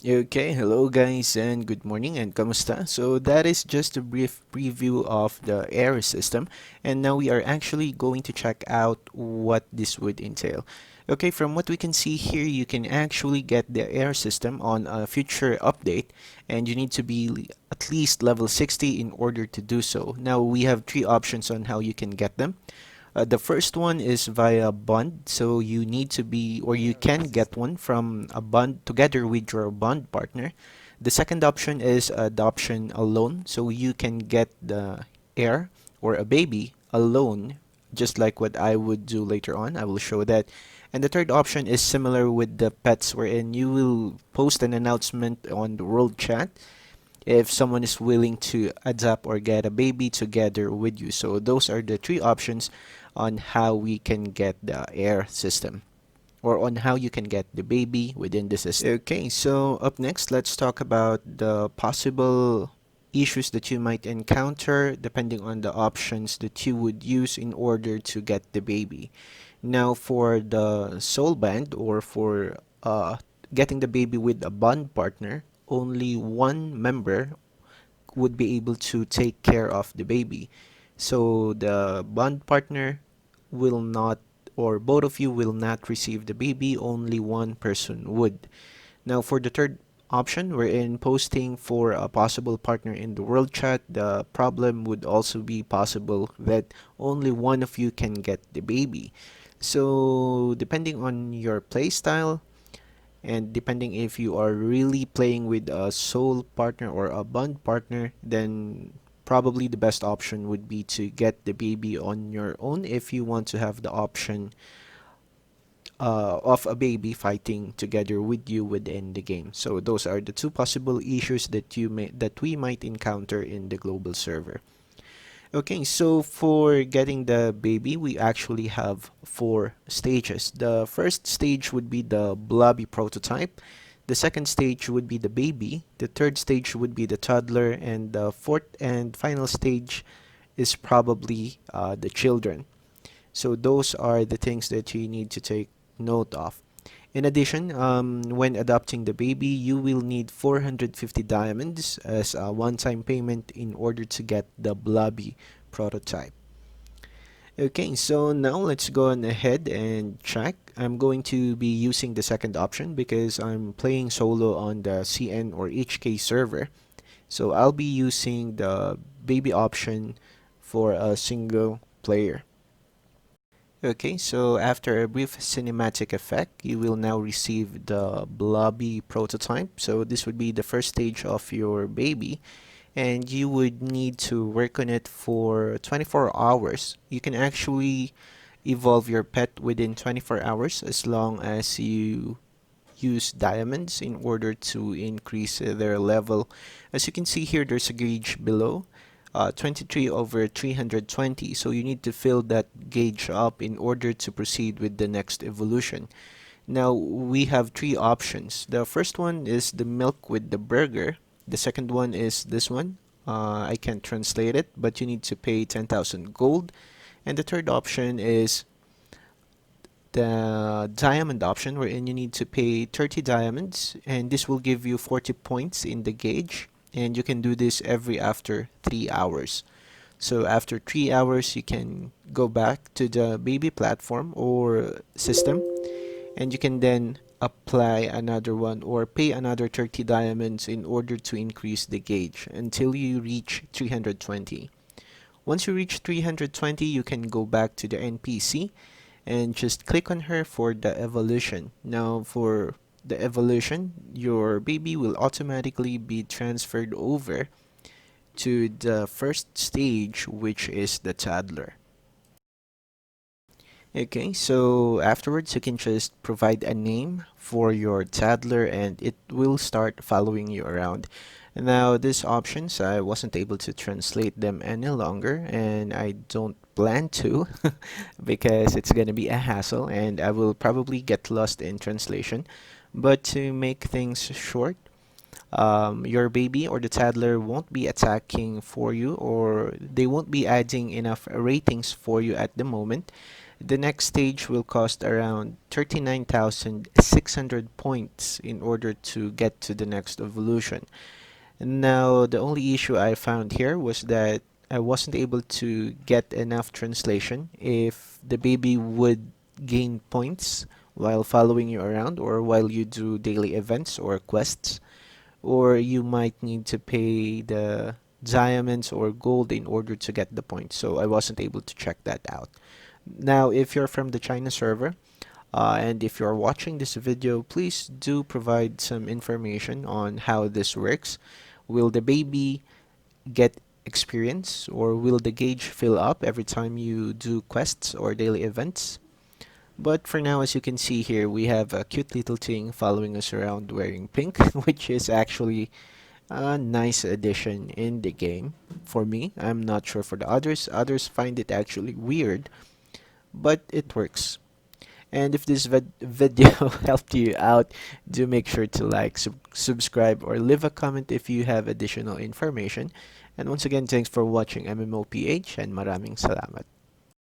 Okay, hello guys and good morning and kamusta? So that is just a brief preview of the Heir system, and now we are actually going to check out what this would entail. Okay, from what we can see here, you can actually get the Heir system on a future update, and you need to be at least level 60 in order to do so. Now we have three options on how you can get them. The first one is via bond, so you need to be or you can get one from a bond together with your bond partner. The second option is adoption alone, so you can get the heir or a baby alone, just like what I would do later on. I will show that. And the third option is similar with the pets, wherein you will post an announcement on the world chat if someone is willing to adopt or get a baby together with you. So those are the three options on how we can get the Heir system or on how you can get the baby within the system. Okay, so up next, let's talk about the possible issues that you might encounter depending on the options that you would use in order to get the baby. Now, for the soul band or for getting the baby with a bond partner, only one member would be able to take care of the baby. So the bond partner will not, or both of you will not receive the baby, only one person would. Now, for the third option, we're in posting for a possible partner in the world chat. The problem would also be possible that only one of you can get the baby. So, depending on your playstyle, and depending if you are really playing with a soul partner or a bond partner, then probably the best option would be to get the baby on your own if you want to have the option of a baby fighting together with you within the game. So those are the two possible issues that we might encounter in the global server. Okay, so for getting the baby, we actually have four stages. The first stage would be the blobby prototype. The second stage would be the baby. The third stage would be the toddler. And the fourth and final stage is probably the children. So those are the things that you need to take note of. In addition, when adopting the baby, you will need 450 diamonds as a one-time payment in order to get the blobby prototype. Okay, so now let's go on ahead and check. I'm going to be using the second option because I'm playing solo on the CN or HK server. So I'll be using the baby option for a single player. Okay, so after a brief cinematic effect, you will now receive the blobby prototype. So this would be the first stage of your baby, and you would need to work on it for 24 hours. You can actually evolve your pet within 24 hours as long as you use diamonds in order to increase their level. As you can see here, there's a gauge below, 23 over 320. So you need to fill that gauge up in order to proceed with the next evolution. Now we have three options. The first one is the milk with the burger. The second one is this one. I can't translate it, but you need to pay 10,000 gold. And the third option is the diamond option, wherein you need to pay 30 diamonds, and this will give you 40 points in the gauge. And you can do this every after 3 hours. So after 3 hours, you can go back to the baby platform or system, and you can then apply another one or pay another 30 diamonds in order to increase the gauge until you reach 320. Once you reach 320, you can go back to the NPC and just click on her for the evolution. Now for the evolution, your baby will automatically be transferred over to the first stage, which is the toddler. Okay, so afterwards you can just provide a name for your toddler and it will start following you around. Now, these options, I wasn't able to translate them any longer, and I don't plan to because it's gonna be a hassle and I will probably get lost in translation. But to make things short, Your baby or the toddler won't be attacking for you, or they won't be adding enough ratings for you at the moment. The next stage will cost around 39,600 points in order to get to the next evolution. Now, the only issue I found here was that I wasn't able to get enough translation if the baby would gain points while following you around or while you do daily events or quests, or you might need to pay the diamonds or gold in order to get the points. So I wasn't able to check that out. Now, if you're from the China server, and if you're watching this video, please do provide some information on how this works. Will the baby get experience, or will the gauge fill up every time you do quests or daily events? But for now, as you can see here, we have a cute little thing following us around wearing pink, which is actually a nice addition in the game. For me, I'm not sure for the others. Others find it actually weird, but it works. And if this video helped you out, do make sure to like, subscribe, or leave a comment if you have additional information. And once again, thanks for watching MMOPH, and maraming salamat.